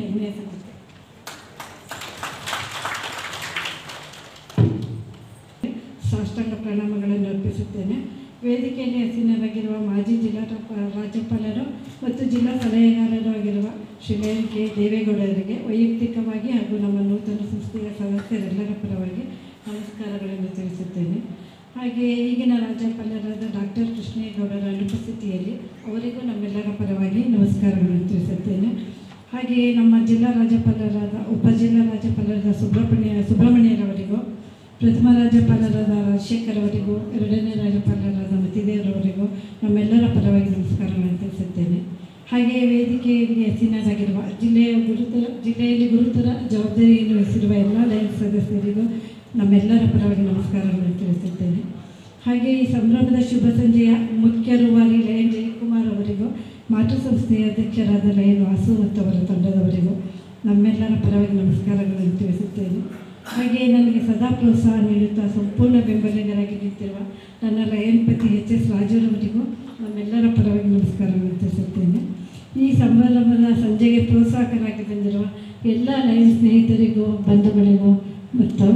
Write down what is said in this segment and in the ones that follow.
ಹೆಮ್ಮೆ ಸಲ್ಲಿಸುತ್ತೆ. ಸಾಷ್ಟಾಂಗ ಪ್ರಣಾಮಗಳನ್ನು ಅರ್ಪಿಸುತ್ತೇನೆ. ವೇದಿಕೆಯಲ್ಲಿ ಹಸೀನರಾಗಿರುವ ಮಾಜಿ ಜಿಲ್ಲಾ ರಾಜ್ಯಪಾಲರು ಮತ್ತು ಜಿಲ್ಲಾ ಸಲಹೆಗಾರರು ಆಗಿರುವ ಶ್ರೀ ಕೆ ದೇವೇಗೌಡರಿಗೆ ವೈಯಕ್ತಿಕವಾಗಿ ಹಾಗೂ ನಮ್ಮ ನೂತನ ಸಂಸ್ಥೆಯ ಸದಸ್ಯರೆಲ್ಲರ ಪರವಾಗಿ ನಮಸ್ಕಾರಗಳನ್ನು ತಿಳಿಸುತ್ತೇನೆ. ಹಾಗೆಯೇ ಈಗಿನ ರಾಜ್ಯಪಾಲರಾದ ಡಾಕ್ಟರ್ ಕೃಷ್ಣೇಗೌಡರ ಅನುಪಸ್ಥಿತಿಯಲ್ಲಿ ಅವರಿಗೂ ನಮ್ಮೆಲ್ಲರ ಪರವಾಗಿ ನಮಸ್ಕಾರಗಳನ್ನು ತಿಳಿಸುತ್ತೇನೆ. ಹಾಗೆಯೇ ನಮ್ಮ ಜಿಲ್ಲಾ ರಾಜ್ಯಪಾಲರಾದ ಉಪಜಿಲ್ಲಾ ರಾಜ್ಯಪಾಲರಾದ ಸುಬ್ರಹ್ಮಣ್ಯರವರಿಗೂ, ಪ್ರಥಮ ರಾಜ್ಯಪಾಲರಾದ ರಾಜಶೇಖರ್ ಅವರಿಗೂ, ಎರಡನೇ ರಾಜ್ಯಪಾಲರಾದ ಮತಿದೇವರವರಿಗೂ ನಮ್ಮೆಲ್ಲರ ಪರವಾಗಿ ನಮಸ್ಕಾರಗಳನ್ನು ತಿಳಿಸುತ್ತೇನೆ. ಹಾಗೆಯೇ ವೇದಿಕೆಯಲ್ಲಿ ಹಸೀನರಾಗಿರುವ ಜಿಲ್ಲೆಯಲ್ಲಿ ಗುರುತರ ಜವಾಬ್ದಾರಿಯನ್ನು ವಹಿಸಿರುವ ಎಲ್ಲ ಲಯನ್ಸ್ ಸದಸ್ಯರಿಗೂ ನಮ್ಮೆಲ್ಲರ ಪರವಾಗಿ ನಮಸ್ಕಾರಗಳನ್ನು ತಿಳಿಸುತ್ತೇನೆ. ಹಾಗೆಯೇ ಈ ಸಂಭ್ರಮದ ಶುಭ ಸಂಜೆಯ ಮುಖ್ಯ ರೂವಾರಿ ಲಯನ್ ಜಯಕುಮಾರ್ ಅವರಿಗೂ, ಮಾತೃ ಸಂಸ್ಥೆಯ ಅಧ್ಯಕ್ಷರಾದ ಲಯನ್ ವಾಸು ಮತ್ತು ಅವರ ತಂಡದವರಿಗೂ ನಮ್ಮೆಲ್ಲರ ಪರವಾಗಿ ನಮಸ್ಕಾರಗಳನ್ನು ತಿಳಿಸುತ್ತೇನೆ. ಹಾಗೆಯೇ ನನಗೆ ಸದಾ ಪ್ರೋತ್ಸಾಹ ನೀಡುತ್ತಾ ಸಂಪೂರ್ಣ ಬೆಂಬಲಿಗರಾಗಿ ನಿಂತಿರುವ ನನ್ನ ಲಯನ್ ಪತಿ HS ರಾಜುರವರಿಗೂ ನಮ್ಮೆಲ್ಲರ ಪರವಾಗಿ ನಮಸ್ಕಾರಗಳನ್ನು ತಿಳಿಸುತ್ತೇನೆ. ಈ ಸಂಭ್ರಮದ ಸಂಜೆಗೆ ಪ್ರೋತ್ಸಾಹಕರಾಗಿ ಬಂದಿರುವ ಎಲ್ಲ ಲಯನ್ ಸ್ನೇಹಿತರಿಗೂ, ಬಂಧುಗಳಿಗೂ ಮತ್ತು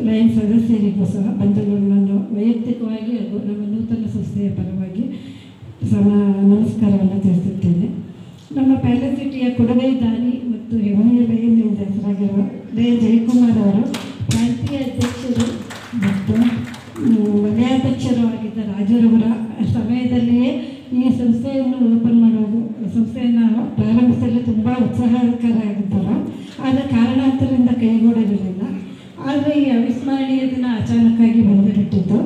ಲಯನ್ ಸದಸ್ಯರಿಗೂ ಸಹ ಬಂಧುಗಳನ್ನು ವೈಯಕ್ತಿಕವಾಗಿ ಹಾಗೂ ನಮ್ಮ ನೂತನ ಸಂಸ್ಥೆಯ ಪರವಾಗಿ ನಮಸ್ಕಾರವನ್ನು ತಿಳಿಸುತ್ತೇನೆ. ನಮ್ಮ ಪ್ಯಾಲೇಸ್ ಸಿಟಿಯ ಕೊಡುಗೈ ದಾನಿ ಮತ್ತು ಹೆಮ್ಮೆಯ ಲಯನ್ ಎಂದು ಹೆಸರಾಗಿರುವ ಲಯನ್ ಜಯಕುಮಾರ್ ಅವರು ಪ್ರಾಂತೀಯ ಅಧ್ಯಕ್ಷರು ಮತ್ತು ವಲಯಾಧ್ಯಕ್ಷರು ಆಗಿದ್ದ ರಾಜರವರ ಸಮಯದಲ್ಲಿಯೇ ಈ ಸಂಸ್ಥೆಯನ್ನು ಸಂಸ್ಥೆಯನ್ನು ಪ್ರಾರಂಭಿಸಲು ತುಂಬ ಉತ್ಸಾಹಕರಾಗಿದ್ದರು. ಆದ ಕಾರಣಾಂತರದಿಂದ ಕೈಗೂಡಿರಲಿಲ್ಲ. ಆದರೆ ಈ ಅವಿಸ್ಮರಣೀಯ ದಿನ ಅಚಾನಕ್ಕಾಗಿ ಬಂದುಬಿಟ್ಟಿತ್ತು.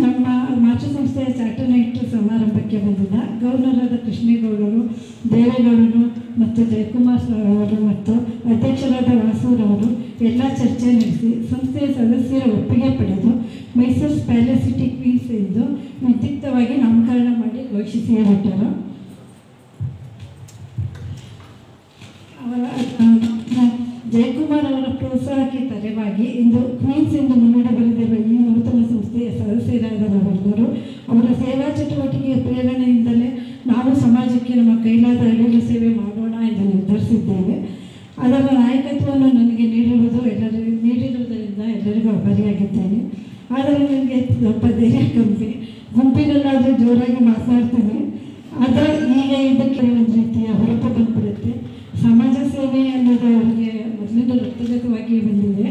ನಮ್ಮ ಮಾತೃ ಸಂಸ್ಥೆಯ ಸ್ಯಾಟಲೈಟ್ ಸಮಾರಂಭಕ್ಕೆ ಬಂದಿದ್ದ ಗವರ್ನರಾದ ಕೃಷ್ಣೇಗೌಡರು, ದೇವೇಗೌಡರು ಮತ್ತು ಜಯಕುಮಾರ್ ಅವರು ಮತ್ತು ಅಧ್ಯಕ್ಷರಾದ ವಾಸೂರವರು ಎಲ್ಲ ಚರ್ಚೆ ನಡೆಸಿ ಸಂಸ್ಥೆಯ ಸದಸ್ಯರ ಒಪ್ಪಿಗೆ ಪಡೆದು ಮೈಸೂರು ಪ್ಯಾಲೇಸ್ ಸಿಟಿ ಕ್ವೀನ್ಸ್ ಎಂದು ವಿದ್ಯುಕ್ತವಾಗಿ ನಾಮಕರಣ ಮಾಡಿ ಘೋಷಿಸಿಯೇ ಬಿಟ್ಟರು. ಜಯಕುಮಾರ್ ಅವರ ಪ್ರೋತ್ಸಾಹಕ್ಕೆ ತಲೆವಾಗಿ ಇಂದು ಕ್ವೀನ್ಸ್ ಎಂದು ಮುನ್ನಡೆ ಬರೆದಿರುವ ಈ ನೂತನ ಸಂಸ್ಥೆಯ ಸದಸ್ಯರಾದ ನಾವೆಲ್ಲರೂ ಅವರ ಸೇವಾ ಚಟುವಟಿಕೆಯ ಪ್ರೇರಣೆಯಿಂದಲೇ ನಾವು ಸಮಾಜಕ್ಕೆ ನಮ್ಮ ಕೈಲಾದ ಅಳಿಲು ಸೇವೆ ಮಾಡೋಣ ಎಂದು ನಿರ್ಧರಿಸಿದ್ದೇವೆ. ಅದರ ನಾಯಕತ್ವವನ್ನು ನನಗೆ ನೀಡಿರುವುದರಿಂದ ಎಲ್ಲರಿಗೂ ಆಭಾರಿಯಾಗಿದ್ದೇನೆ. ಆದರೆ ನನಗೆ ಸ್ವಲ್ಪ ಧೈರ್ಯ ಕಮ್ಮಿ, ಗುಂಪಿನಲ್ಲಾದರೂ ಜೋರಾಗಿ ಮಾತನಾಡ್ತೇನೆ. ಆದರೆ ಈಗ ಇದಕ್ಕೆ ಒಂದು ರೀತಿಯ ಹೊರಪು ಬಂದುಬಿಡುತ್ತೆ. ಸಮಾಜ ಸೇವೆ ಅನ್ನೋದು ಅವರಿಗೆ ಮೊದಲಿಂದ ರಕ್ತಗತವಾಗಿ ಬಂದಿದೆ.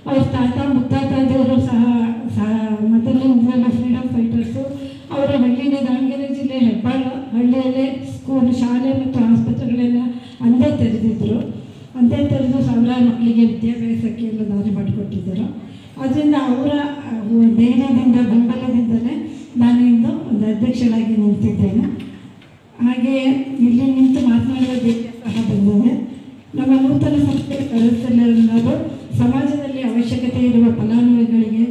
ಅವ್ರ ತಾತ ಮುತ್ತಾತಾದವರು ಸಹ ಮೊದಲಿನಿಂದಲೂ ಫ್ರೀಡಮ್ ಫೈಟರ್ಸು. ಅವರ ಹಳ್ಳಿನ ದಾವಣಗೆರೆ ಜಿಲ್ಲೆ ಹೆಬ್ಬಾಳ ಹಳ್ಳಿಯಲ್ಲೇ ಶಾಲೆ ಮತ್ತು ಆಸ್ಪತ್ರೆಗಳೆಲ್ಲ ಅಂದೇ ತೆರೆದಿದ್ದರು. ಅಂದೇ ತೆರೆದು ಸಾವಿರಾರು ಮಕ್ಕಳಿಗೆ ವಿದ್ಯಾಭ್ಯಾಸಕ್ಕೆ ಎಲ್ಲ ದಾರಿ ಮಾಡಿಕೊಟ್ಟಿದ್ದರು. ಅದರಿಂದ ಅವರ ಧೈರ್ಯದಿಂದ ಬೆಂಬಲದಿಂದಲೇ ನಾನು ಇಂದು ಒಂದು ಅಧ್ಯಕ್ಷರಾಗಿ ನಿಂತಿದ್ದೇನೆ. ಹಾಗೆಯೇ ಇಲ್ಲಿ ನಿಂತು ಮಾತನಾಡುವ ಧೈರ್ಯ ಸಹ ಬಂದಿದೆ. ನಮ್ಮ ನೂತನ ಸಂಸ್ಥೆಯ ಸದಸ್ಯರೆಲ್ಲರೂ ಸಮಾಜದಲ್ಲಿ ಅವಶ್ಯಕತೆ ಇರುವ ಫಲಾನುಭವಿಗಳಿಗೆ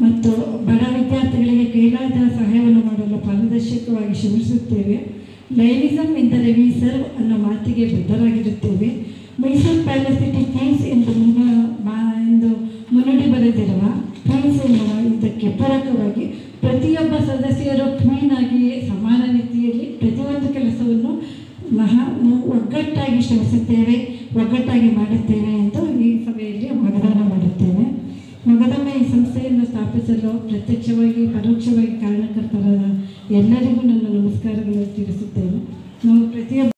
ಮತ್ತು ಬಡ ವಿದ್ಯಾರ್ಥಿಗಳಿಗೆ ಕೈಲಾದ ಸಹಾಯವನ್ನು ಮಾಡಲು ಪಾರದರ್ಶಕವಾಗಿ ಶ್ರಮಿಸುತ್ತೇವೆ. ಲಯನಿಸಮ್ ಎಂದರೆ ವಿ ಸರ್ವ್ ಅನ್ನೋ ಮಾತಿಗೆ ಬದ್ಧರಾಗಿರುತ್ತೇವೆ. ಮೈಸೂರು ಪ್ಯಾಲೇಸ್ ಸಿಟಿ ಕ್ವೀನ್ಸ್ ಎಂದು ಮುನ್ನುಡಿ ಬರೆದಿರುವ ಕ್ವೀನ್ಸ್ ಎನ್ನುವ ಇದಕ್ಕೆ ಪೂರಕವಾಗಿ ಪ್ರತಿಯೊಬ್ಬ ಸದಸ್ಯರು ಕ್ವೀನ್ ಆಗಿಯೇ ಸಮಾನ ರೀತಿಯಲ್ಲಿ ಪ್ರತಿಯೊಂದು ಕೆಲಸವನ್ನು ಒಗ್ಗಟ್ಟಾಗಿ ಶ್ರಮಿಸುತ್ತೇವೆ, ಒಗ್ಗಟ್ಟಾಗಿ ಮಾಡುತ್ತೇವೆ ಎಂದು ಈ ಸಭೆಯಲ್ಲಿ ವಾಗ್ದಾನ ಮಾಡುತ್ತೇವೆ. ಮಗದೊಮ್ಮೆ ಈ ಸಂಸ್ಥೆಯನ್ನು ಸ್ಥಾಪಿಸಲು ಪ್ರತ್ಯಕ್ಷವಾಗಿ ಪರೋಕ್ಷವಾಗಿ ಕಾರಣಕರ್ತರಾದ ಎಲ್ಲರಿಗೂ ನನ್ನ ನಮಸ್ಕಾರಗಳನ್ನು ತಿಳಿಸುತ್ತೇನೆ. ನಾವು ಪ್ರತಿಯೊಬ್ಬ